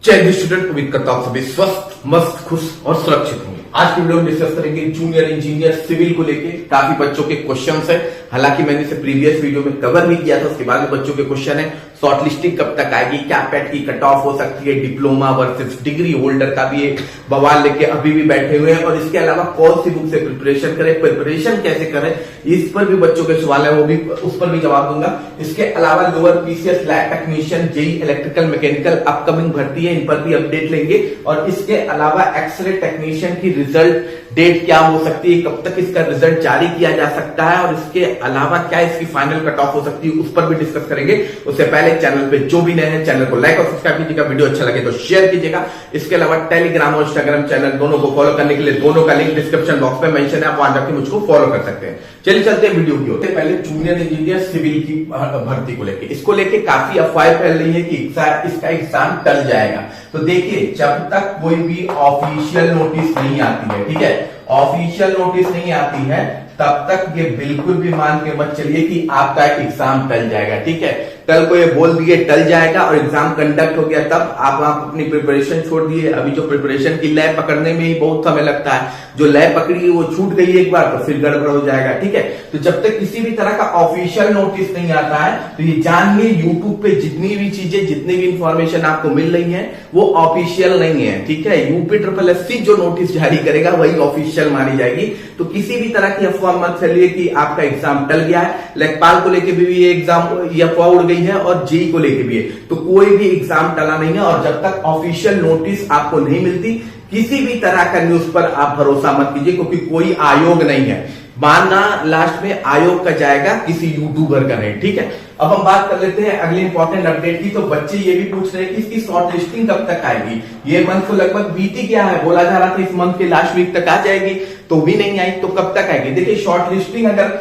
जय हिंद स्टूडेंट, उम्मीद करता हूं सभी स्वस्थ, मस्त, खुश और सुरक्षित होंगे। आज की वीडियो में डिस्कस करेंगे जूनियर इंजीनियर सिविल को लेके। काफी बच्चों के क्वेश्चंस है, हालांकि मैंने इसे प्रीवियस वीडियो में कवर भी किया था। उसके बाद में बच्चों के क्वेश्चन है, शॉर्ट लिस्टिंग कब तक आएगी, क्या पैट की कट ऑफ हो सकती है, डिप्लोमा वर्सेस डिग्री होल्डर का भी एक बवाल लेके अभी भी बैठे हुए हैं। और इसके अलावा कौन सी बुक से प्रिपरेशन करें, प्रिपरेशन कैसे करें, इस पर भी बच्चों के सवाल है, वो भी उस पर भी जवाब दूंगा। इसके अलावा lower PCS lab technician, JE electrical mechanical upcoming भर्ती है, इन पर भी अपडेट लेंगे। और इसके अलावा एक्सरे टेक्नीशियन की रिजल्ट डेट क्या हो सकती है, कब तक इसका रिजल्ट जारी किया जा सकता है, और इसके अलावा क्या इसकी फाइनल कट ऑफ हो सकती है, उस पर भी डिस्कस करेंगे। उससे पहले चैनल पे जो भी नए हैं चैनल को लाइक और सब्सक्राइब कीजिएगा, वीडियो अच्छा लगे तो शेयर कीजिएगा। इसके अलावा टेलीग्राम और इंस्टाग्राम चैनल दोनों को फॉलो करने के लिए दोनों का लिंक डिस्क्रिप्शन बॉक्स में मेंशन है, आप वहां जाकर मुझको फॉलो कर सकते हैं। चलिए चलते हैं वीडियो की ओर। पहले जूनियर इंजीनियर सिविल की भर्ती को लेकर, इसको लेके काफी अफवाहें फैल रही है कि इसका एग्जाम टल जाएगा। तो देखिए, जब तक कोई भी ऑफिशियल नोटिस नहीं आती है, ठीक है, ऑफिशियल नोटिस नहीं आती है, तब तक ये बिल्कुल भी मान के मत चलिए कि आपका एग्जाम टल जाएगा। ठीक है, कल को ये बोल दिए टल जाएगा और एग्जाम कंडक्ट हो गया, तब आप अपनी प्रिपरेशन छोड़ दिए। अभी जो प्रिपरेशन की लैब पकड़ने में ही बहुत समय लगता है, जो लैब पकड़ी वो छूट गई एक बार तो फिर गड़बड़ हो जाएगा। ठीक है, तो जब तक किसी भी तरह का ऑफिशियल नोटिस नहीं आता है, तो ये जानिए यूट्यूब पे जितनी भी चीजें, जितनी भी इंफॉर्मेशन आपको मिल रही है वो ऑफिशियल नहीं है। ठीक है, यूपीएससी जो नोटिस जारी करेगा वही ऑफिशियल मानी जाएगी। तो किसी भी तरह की अफवाह मत फैलिए कि आपका एग्जाम टल गया है। लेखपाल को लेके भी ये एग्जाम ये अफवाह उड़ गई है और जेई को लेके भी है। तो कोई भी एग्जाम टला नहीं है, और जब तक ऑफिशियल नोटिस आपको नहीं मिलती, किसी भी तरह का न्यूज पर आप भरोसा मत कीजिए, क्योंकि कोई आयोग नहीं है। मानना लास्ट में आयोग का जाएगा, किसी यूट्यूबर का नहीं। ठीक है, अब हम बात कर लेते हैं अगले इंपॉर्टेंट अपडेट की। तो बच्चे ये भी पूछ रहे हैं कि इसकी शॉर्ट लिस्टिंग कब तक आएगी। ये मंथ तो लगभग बीत ही गया है, बोला जा रहा था इस मंथ के लास्ट वीक तक आ जाएगी, तो भी नहीं आई, तो कब तक आएगी। देखिए, शॉर्ट लिस्टिंग अगर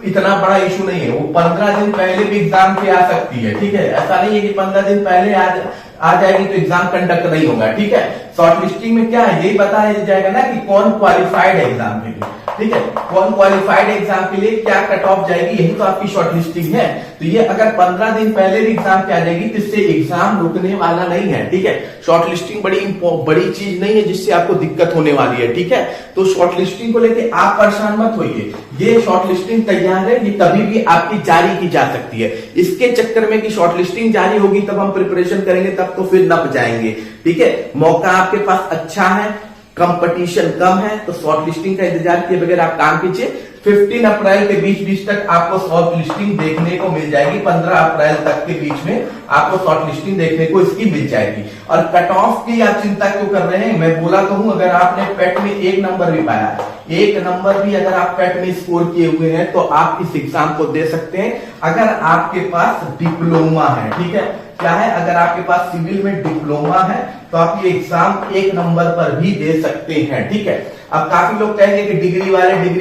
इतना बड़ा इशू नहीं है, वो 15 दिन पहले भी एग्जाम पे आ सकती है। ठीक है, ऐसा नहीं है कि 15 दिन पहले आ जाएगी तो एग्जाम कंडक्ट नहीं होगा। ठीक है, शॉर्ट लिस्टिंग में क्या है, यही बताया जाएगा ना कि कौन क्वालिफाइड है एग्जाम के लिए। ठीक है, कौन क्वालिफाइड है एग्जाम के लिए, क्या कट ऑफ जाएगी, यही तो आपकी शॉर्ट लिस्टिंग है। तो ये अगर 15 दिन पहले भी एग्जाम पे आ जाएगी तो इससे एग्जाम रुकने वाला नहीं है। ठीक है, शॉर्ट लिस्टिंग बड़ी चीज नहीं है जिससे आपको दिक्कत होने वाली है। ठीक है, तो शॉर्ट लिस्टिंग को लेकर आप परेशान मत होइए। ये शॉर्ट लिस्टिंग तैयार है, ये कभी भी आपकी जारी की जा सकती है। इसके चक्कर में कि शॉर्ट लिस्टिंग जारी होगी तब हम प्रिपरेशन करेंगे, तब तो फिर नप जाएंगे। ठीक है, मौका आपके पास अच्छा है, कंपटीशन कम है, तो शॉर्ट लिस्टिंग का इंतजार किए बगैर आप काम कीजिए। 15 अप्रैल के बीच तक आपको शॉर्ट लिस्टिंग देखने को मिल जाएगी। 15 अप्रैल तक के बीच में आपको शॉर्ट लिस्टिंग देखने को इसकी मिल जाएगी। और कट ऑफ की आप चिंता क्यों कर रहे हैं, मैं बोला तो हूं, अगर आपने पेट में 1 नंबर भी पाया, 1 नंबर भी अगर आप पेट में स्कोर किए हुए हैं, तो आप इस एग्जाम को दे सकते हैं अगर आपके पास डिप्लोमा है। ठीक है, क्या है, अगर आपके पास सिविल में डिप्लोमा है तो आप ये एग्जाम 1 नंबर पर भी दे सकते हैं। ठीक है, अब काफी लोग कहेंगे कि डिग्री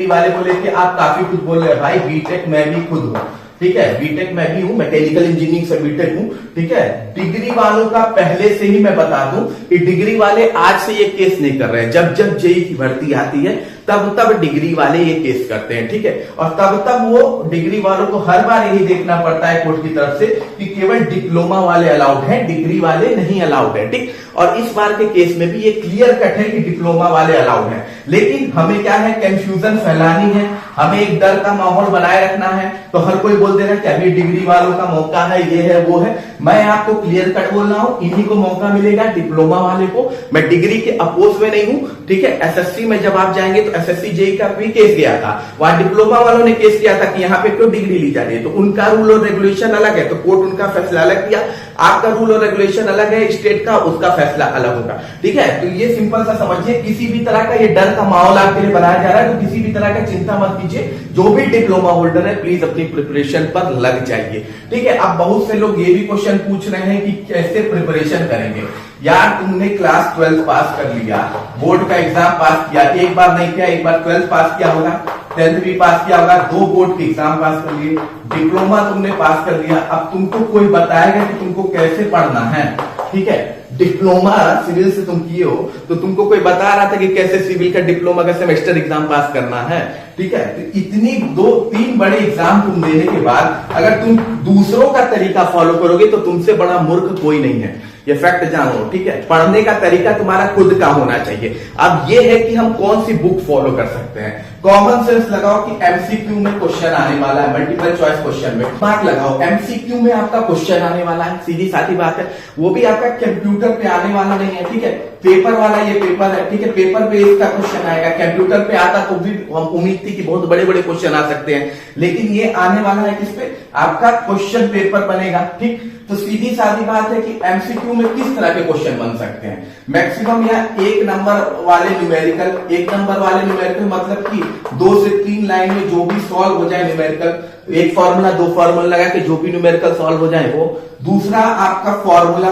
वाले को लेके आप काफी कुछ बोल रहे हैं। भाई बीटेक मैं भी खुद हूं। ठीक है, बीटेक मैं भी हूं, मैकेनिकल इंजीनियरिंग से बीटेक हूं। ठीक है, डिग्री वालों का पहले से ही मैं बता दूं कि डिग्री वाले आज से ये केस नहीं कर रहे हैं। जब जेई की भर्ती आती है तब डिग्री वाले ये केस करते हैं। ठीक है, और तब वो डिग्री वालों को हर बार यही देखना पड़ता है कोर्ट की तरफ से कि केवल डिप्लोमा वाले अलाउड हैं, डिग्री वाले नहीं अलाउड है। ठीक, और इस बार के केस में भी ये क्लियर कट है कि डिप्लोमा वाले अलाउड है। लेकिन हमें क्या है, कंफ्यूजन फैलानी है, हमें एक डर का माहौल बनाए रखना है। तो हर कोई बोल दे रहा है कि अभी डिग्री वालों का मौका है, ये है वो है। मैं आपको क्लियर कट बोल रहा हूं, इन्हीं को मौका मिलेगा, डिप्लोमा वाले को। मैं डिग्री के अपोज में नहीं हूं। ठीक है, एसएससी में जब आप जाएंगे तो एसएससी जेई का भी केस गया था, वहां डिप्लोमा वालों ने केस किया था कि यहाँ पे क्यों डिग्री ली जा रही है। तो उनका रूल और रेगुलेशन अलग है, तो कोर्ट उनका फैसला अलग किया। आपका रूल और रेगुलेशन अलग है, स्टेट का, उसका फैसला अलग होगा। ठीक है, तो ये सिंपल सा समझिए, किसी भी तरह का ये डर का माहौल आपके लिए बनाया जा रहा है, तो किसी भी तरह का चिंता मत कीजिए। जो भी डिप्लोमा होल्डर है प्लीज अपनी प्रिपरेशन पर लग जाइए। ठीक है, अब बहुत से लोग ये भी क्वेश्चन पूछ रहे हैं कि कैसे प्रिपरेशन करेंगे। यार, तुमने क्लास 12 पास कर लिया, बोर्ड का एग्जाम पास किया, एक बार नहीं किया, एक बार 12 पास किया होगा, 10th भी पास किया होगा, 2 बोर्ड के एग्जाम पास कर लिए, डिप्लोमा तुमने पास कर लिया। अब तुमको कोई बताएगा कि तुमको कैसे पढ़ना है। ठीक है, डिप्लोमा सिविल से तुम किए हो, तो तुमको कोई बता रहा था कि कैसे सिविल का डिप्लोमा का सेमेस्टर एग्जाम पास करना है। ठीक है, तो इतनी 2-3 बड़े एग्जाम तुम देने के बाद अगर तुम दूसरों का तरीका फॉलो करोगे तो तुमसे बड़ा मूर्ख कोई नहीं है। ये फैक्ट जानो, ठीक है। पढ़ने का तरीका तुम्हारा खुद का होना चाहिए। अब ये है कि हम कौन सी बुक फॉलो कर सकते हैं। कॉमन सेंस लगाओ कि एमसीक्यू में क्वेश्चन आने वाला है, मल्टीपल चॉइस क्वेश्चन में मार्क लगाओ। एमसीक्यू में आपका क्वेश्चन आने वाला है, सीधी साधी बात है। वो भी आपका कंप्यूटर पे आने वाला नहीं है, ठीक है। पेपर वाला ये पेपर है, ठीक है, पेपर पे इसका क्वेश्चन आएगा। कंप्यूटर पे आता तो भी हम उम्मीद थी कि बहुत बड़े बड़े क्वेश्चन आ सकते हैं, लेकिन ये आने वाला है किस पे, आपका क्वेश्चन पेपर बनेगा, ठीक। तो सीधी सादी बात है कि एमसीक्यू में किस तरह के क्वेश्चन बन सकते हैं। मैक्सिमम या एक नंबर वाले न्यूमेरिकल, एक नंबर वाले न्यूमेरिकल मतलब कि 2 से 3 लाइन में जो भी सॉल्व हो जाए न्यूमेरिकल, एक फॉर्मूला 2 फॉर्मूला लगा के जो भी न्यूमेरिकल सॉल्व हो जाए वो। दूसरा आपका फॉर्मूला,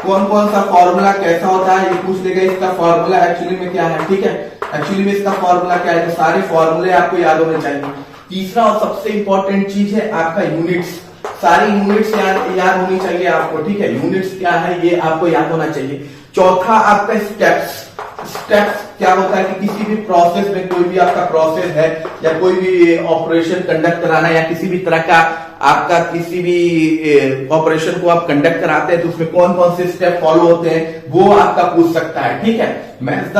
कौन कौन सा फॉर्मूला कैसा होता है ये पूछ लेगा, इसका फॉर्मूला एक्चुअली में क्या है, ठीक है, एक्चुअली में इसका फॉर्मूला क्या है, तो सारे फॉर्मूले आपको याद होने चाहिए। तीसरा और सबसे इंपॉर्टेंट चीज है आपका यूनिट्स, सारी यूनिट्स याद होनी चाहिए आपको, ठीक है। यूनिट्स क्या है ये आपको याद होना चाहिए। चौथा आपका स्टेप्स, स्टेप्स क्या होता है कि किसी भी प्रोसेस में, कोई भी आपका प्रोसेस है या कोई भी ऑपरेशन कंडक्ट कराना या किसी भी तरह का आपका किसी भी ऑपरेशन को आप कंडक्ट कराते हैं तो उसमें कौन कौन से स्टेप फॉलो होते हैं वो आपका पूछ सकता है, ठीक है। मैच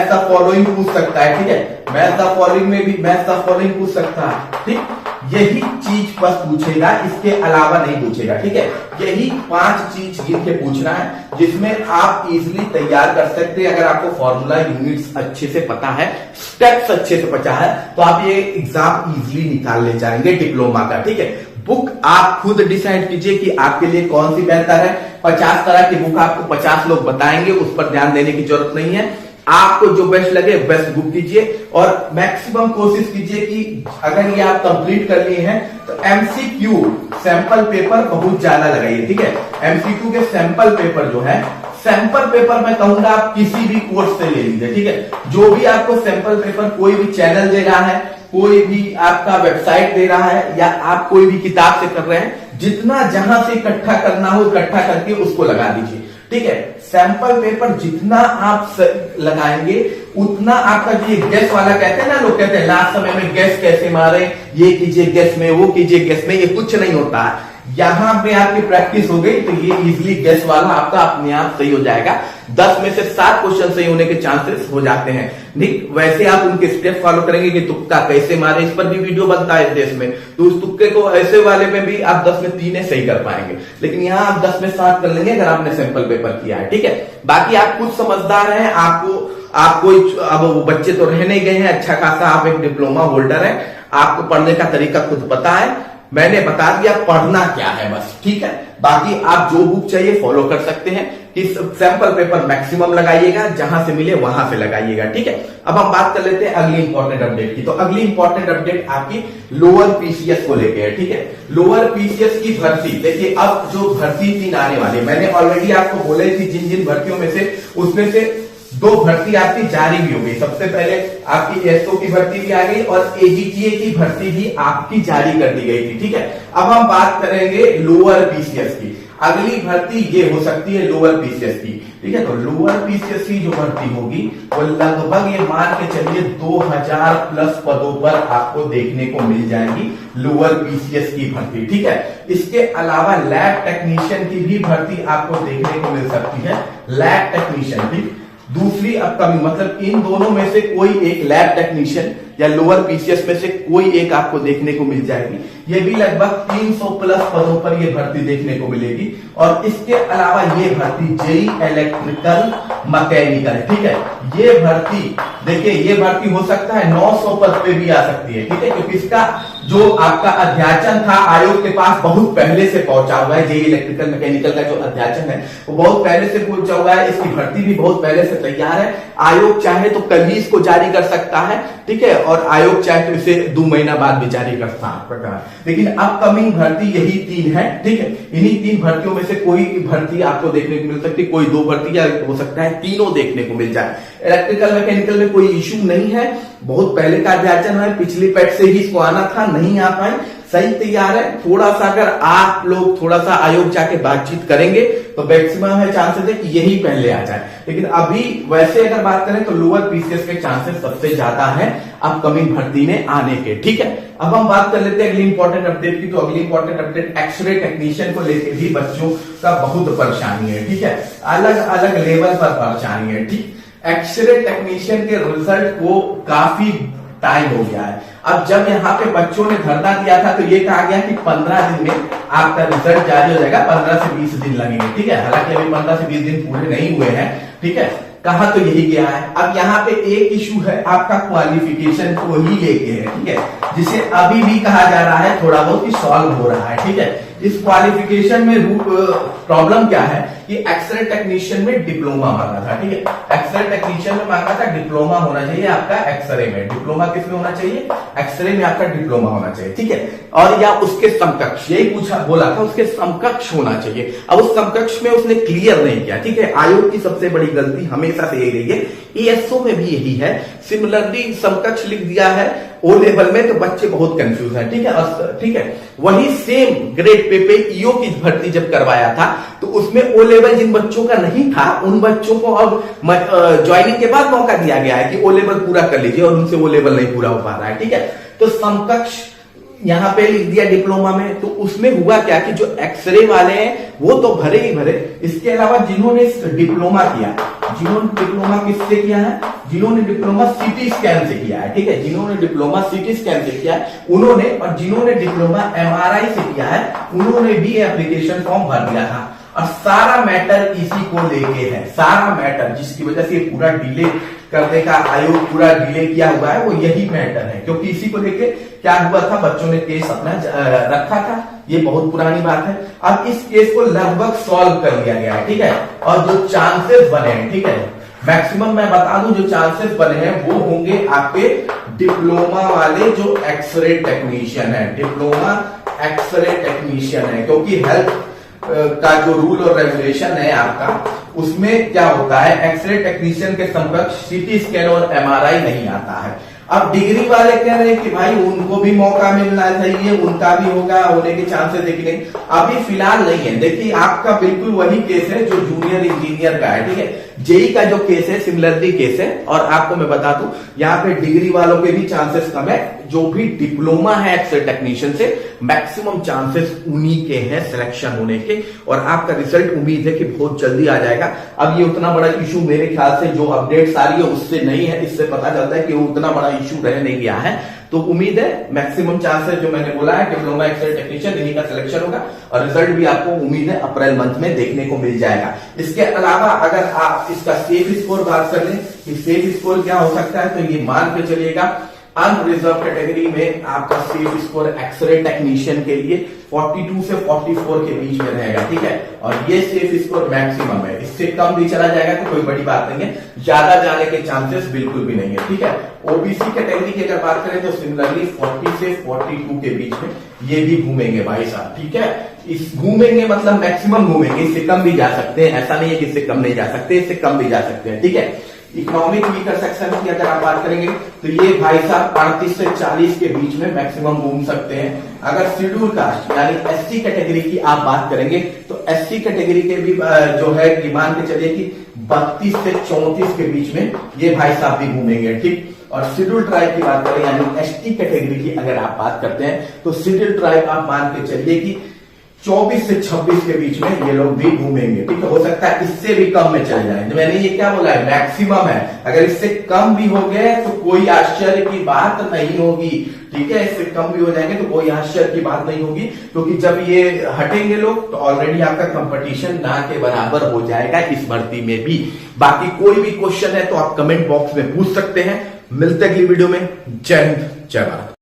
द फॉलोइंग पूछ सकता है, ठीक है। मैच द फॉलोइंग में भी मैच द फॉलोइंग पूछ सकता है, ठीक। यही चीज बस पूछेगा, इसके अलावा नहीं पूछेगा, ठीक है। यही 5 चीज गिन के पूछना है जिसमें आप इजीली तैयार कर सकते हैं। अगर आपको फॉर्मूला, यूनिट्स अच्छे से पता है, स्टेप्स अच्छे से पता है, तो आप ये एग्जाम इजीली निकाल ले जाएंगे डिप्लोमा का, ठीक है। बुक आप खुद डिसाइड कीजिए कि आपके लिए कौन सी बेहतर है। 50 तरह की बुक आपको 50 लोग बताएंगे, उस पर ध्यान देने की जरूरत नहीं है। आपको जो बेस्ट लगे बेस्ट बुक कीजिए और मैक्सिमम कोशिश कीजिए कि अगर ये आप कंप्लीट कर लिए हैं तो एमसीक्यू सैंपल पेपर बहुत ज्यादा लगाइए, ठीक है। एमसीक्यू के सैंपल पेपर जो है, सैंपल पेपर मैं कहूंगा आप किसी भी कोर्स से ले लीजिए, ठीक है। जो भी आपको सैंपल पेपर कोई भी चैनल दे रहा है, कोई भी आपका वेबसाइट दे रहा है या आप कोई भी किताब से कर रहे हैं, जितना जहां से इकट्ठा करना हो इकट्ठा करके उसको लगा दीजिए, ठीक है। सैंपल पेपर जितना आप लगाएंगे उतना आपका जो गैस वाला कहते हैं ना, लोग कहते हैं लास्ट समय में गैस कैसे मारे, ये कीजिए गैस में, वो कीजिए गैस में, ये कुछ नहीं होता है। यहां पे आपकी प्रैक्टिस हो गई तो ये इजीली गैस वाला आपका अपने आप सही हो जाएगा। 10 में से 7 क्वेश्चन सही होने के चांसेस हो जाते हैं, ठीक। वैसे आप उनके स्टेप फॉलो करेंगे कि तुक्का कैसे मारे, इस पर भी वीडियो बनता है इस देश में, तो उस तुक्के को ऐसे वाले में भी आप 10 में 3 सही कर पाएंगे। लेकिन यहाँ आप 10 में 7 कर लेंगे अगर आपने सैंपल पेपर किया है, ठीक है। बाकी आप कुछ समझदार हैं, आप कोई अब वो बच्चे तो रह नहीं गए हैं, अच्छा खासा आप एक डिप्लोमा होल्डर है, आपको पढ़ने का तरीका खुद पता है, मैंने बता दिया पढ़ना क्या है बस, ठीक है। बाकी आप जो बुक चाहिए फॉलो कर सकते हैं कि सैंपल पेपर मैक्सिमम लगाइएगा, जहां से मिले वहां से लगाइएगा, ठीक है। अब हम बात कर लेते हैं अगली इंपॉर्टेंट अपडेट की। तो अगली इंपॉर्टेंट अपडेट आपकी लोअर पीसीएस को लेके है, ठीक है। लोअर पीसीएस की भर्ती देखिए, अब जो भर्ती 3 आने वाली, मैंने ऑलरेडी आपको बोले थी जिन जिन भर्तियों में से, उसमें से 2 भर्ती आपकी जारी भी हो गई। सबसे पहले आपकी एसओ की भर्ती भी आ गई और एजीटीए की भर्ती भी आपकी जारी कर दी गई थी, ठीक है। अब हम बात करेंगे लोअर पीसीएस की। अगली भर्ती ये हो सकती है लोअर पीसीएस की, ठीक है। तो लोअर पीसीएस की जो भर्ती होगी वो लगभग ये मान के चलिए 2000 प्लस पदों पर आपको देखने को मिल जाएगी लोअर पीसीएस की भर्ती, ठीक है। इसके अलावा लैब टेक्नीशियन की भी भर्ती आपको देखने को मिल सकती है, लैब टेक्नीशियन भी दूसरी अपकमिंग, मतलब इन दोनों में से कोई एक, लैब टेक्नीशियन या लोअर पीसीएस में से कोई एक आपको देखने को मिल जाएगी। ये भी लगभग 300 प्लस पदों पर ये भर्ती देखने को मिलेगी। और इसके अलावा ये भर्ती जेई इलेक्ट्रिकल मैकेनिकल, ठीक है। ये भर्ती देखिए, ये भर्ती हो सकता है 900 पद पे भी आ सकती है, ठीक है, क्योंकि इसका जो आपका अध्याचन था आयोग के पास बहुत पहले से पहुंचा हुआ है। जेई इलेक्ट्रिकल मैकेनिकल का जो अध्याचन है वो बहुत पहले से पहुंचा हुआ है, इसकी भर्ती भी बहुत पहले से तैयार है। आयोग चाहे तो कल ही इसको जारी कर सकता है, ठीक है, और आयोग चाहे तो इसे 2 महीना बाद भी जारी कर सकता है। लेकिन अपकमिंग भर्ती यही 3 है, ठीक है। इन्हीं 3 भर्तियों में से कोई भर्ती आपको देखने को मिल सकती है, कोई 2 भर्ती या हो सकता है तीनों देखने को मिल जाए। इलेक्ट्रिकल मैकेनिकल में कोई इश्यू नहीं है, बहुत पहले का अध्याचन है, पिछली पैट से ही इसको आना था, नहीं आ पाए। सही तैयार है। थोड़ा सा अगर आप लोग थोड़ा सा आयोग जाके बातचीत करेंगे तो मैक्सिमम है चांसेस है कि यही पहले आ जाए, लेकिन अभी वैसे अगर बात करें तो लोअर पीसीएस के चांसेस सबसे ज्यादा है अपकमिंग भर्ती में आने के। ठीक है, अब हम बात कर लेते हैं अगली इंपॉर्टेंट अपडेट की। तो अगली इंपॉर्टेंट अपडेट एक्सरे टेक्नीशियन को लेकर भी बच्चों का बहुत परेशानी है। ठीक है, अलग अलग लेवल पर परेशानी है। ठीक, एक्सरे टेक्नीशियन के रिजल्ट को काफी टाइम हो गया है। अब जब यहाँ पे बच्चों ने धरना दिया था तो ये कहा गया कि 15 दिन में आपका रिजल्ट जारी हो जाएगा, 15 से 20 दिन लगेंगे। ठीक है, हालांकि अभी 15 से 20 दिन पूरे नहीं हुए हैं। ठीक है, कहा तो यही गया है। अब यहाँ पे एक इशू है आपका क्वालिफिकेशन को ही लेके है। ठीक है, जिसे अभी भी कहा जा रहा है थोड़ा बहुत कि सॉल्व हो रहा है। ठीक है, इस क्वालिफिकेशन में प्रॉब्लम क्या है कि एक्सरे टेक्नीशियन में डिप्लोमा मांगा था। ठीक है, एक्सरे टेक्नीशियन में मांगा था डिप्लोमा होना चाहिए आपका एक्सरे में। डिप्लोमा किसमें होना चाहिए? एक्सरे में आपका डिप्लोमा होना चाहिए। ठीक है, और या उसके समकक्ष, यही पूछा बोला था उसके समकक्ष होना चाहिए। अब उस समकक्ष में उसने क्लियर नहीं किया। ठीक है, आयोग की सबसे बड़ी गलती हमेशा से यही रही है, ईएसओ में भी यही है। सिमिलरली समकक्ष लिख दिया है ओ लेवल में तो बच्चे बहुत कंफ्यूज हैं। ठीक है, ठीक है, वही सेम ग्रेड पे ईओ की भर्ती जब करवाया था तो उसमें ओ लेवल जिन बच्चों का नहीं था उन बच्चों को अब ज्वाइनिंग के बाद मौका दिया गया है कि ओ लेवल पूरा कर लीजिए, और उनसे ओ लेवल नहीं पूरा हो पा रहा है। ठीक है, तो समकक्ष यहां पे लिख दिया डिप्लोमा में। तो उसमें हुआ क्या कि जो एक्सरे वाले हैं वो तो भरे ही भरे, इसके अलावा जिन्होंने डिप्लोमा किया, जिन्होंने डिप्लोमा किससे किया है? जिन्होंने डिप्लोमा सीटी स्कैन से किया है। ठीक है, जिन्होंने डिप्लोमा सीटी स्कैन से किया है उन्होंने, और जिन्होंने डिप्लोमा एमआरआई से किया है उन्होंने भी एप्लीकेशन फॉर्म भर दिया था। और सारा मैटर इसी को लेके है, सारा मैटर जिसकी वजह से पूरा डिले करने का आयोग पूरा डिले किया हुआ है वो यही मैटर है, क्योंकि इसी को लेके क्या हुआ था, बच्चों ने केस अपना रखा था। ये बहुत पुरानी बात है। अब इस केस को लगभग सॉल्व कर लिया गया है। ठीक है, और जो चांसेस बने हैं, ठीक है, मैक्सिमम मैं बता दूं जो चांसेस बने हैं वो होंगे आपके डिप्लोमा वाले जो एक्सरे टेक्नीशियन है, डिप्लोमा एक्सरे टेक्नीशियन है। क्योंकि हेल्थ का जो रूल और रेगुलेशन है आपका, उसमें क्या होता है, एक्सरे टेक्नीशियन के समकक्ष सीटी स्कैन और एमआरआई नहीं आता है। अब डिग्री वाले कह रहे हैं कि भाई उनको भी मौका मिलना चाहिए, उनका भी होगा होने के चांसेस, लेकिन अभी फिलहाल नहीं है। देखिए आपका बिल्कुल वही केस है जो जूनियर इंजीनियर का है। ठीक है, जेई का जो केस है सिमिलरली केस है। और आपको मैं बता दूं यहाँ पे डिग्री वालों के भी चांसेस कम है, जो भी डिप्लोमा है एक्सरे टेक्नीशियन से मैक्सिमम चांसेस उन्हीं के हैं सिलेक्शन होने के। और आपका रिजल्ट उम्मीद है कि बहुत जल्दी आ जाएगा। अब ये उतना बड़ा इशू मेरे ख्याल से जो अपडेट्स आ रही है उससे नहीं है, इससे पता चलता है कि वो उतना बड़ा इशू रह नहीं गया है। तो उम्मीद है मैक्सिमम चांसेस जो मैंने बोला है डिप्लोमा एक्सरे टेक्नीशियन इन्हीं का सिलेक्शन होगा, और रिजल्ट भी आपको उम्मीद है अप्रैल मंथ में देखने को मिल जाएगा। इसके अलावा अगर आप इसका सेफ स्कोर बात कर लें कि सेफ स्कोर क्या हो सकता है, तो ये मान के चलिएगा अनरिजर्व कैटेगरी में आपका सेफ स्कोर एक्सरे टेक्नीशियन के लिए 42 से 44 के बीच में रहेगा। ठीक है, और ये सेफ स्कोर मैक्सिमम है, इससे कम भी चला जाएगा तो कोई बड़ी बात नहीं है, ज्यादा जाने के चांसेस बिल्कुल भी नहीं है। ठीक है, ओबीसी कैटेगरी की अगर बात करें तो सिमिलरली 40 से 42 के बीच में ये भी घूमेंगे भाई साहब। ठीक है, इस घूमेंगे मतलब मैक्सिमम घूमेंगे, इससे कम भी जा सकते हैं, ऐसा नहीं है कि इससे कम नहीं जा सकते, इससे कम भी जा सकते हैं। ठीक है, इकोनॉमिक वीकर सेक्शन की अगर आप बात करेंगे तो ये भाई साहब 38 से 40 के बीच में मैक्सिमम घूम सकते हैं। अगर शेड्यूल कास्ट यानी एससी कैटेगरी की आप बात करेंगे तो एससी कैटेगरी के भी जो है कि मान के चलिए कि 32 से 34 के बीच में ये भाई साहब भी घूमेंगे। ठीक, और शेड्यूल ट्राइब की बात करें यानी एसटी कैटेगरी की अगर आप बात करते हैं तो शेड्यूल ट्राइब आप मान के चलिए कि 24 से 26 के बीच में ये लोग भी घूमेंगे। ठीक है, हो सकता है इससे भी कम में चले जाए। मैंने ये क्या बोला है, मैक्सिमम है। अगर इससे कम भी हो गए तो कोई आश्चर्य की बात नहीं होगी। ठीक है, इससे कम भी हो जाएंगे तो कोई आश्चर्य की बात नहीं होगी, क्योंकि जब ये हटेंगे लोग तो ऑलरेडी आपका कंपटीशन ना के बराबर हो जाएगा इस भर्ती में भी। बाकी कोई भी क्वेश्चन है तो आप कमेंट बॉक्स में पूछ सकते हैं। मिलते अगली वीडियो में। जय हिंद, जय भारत।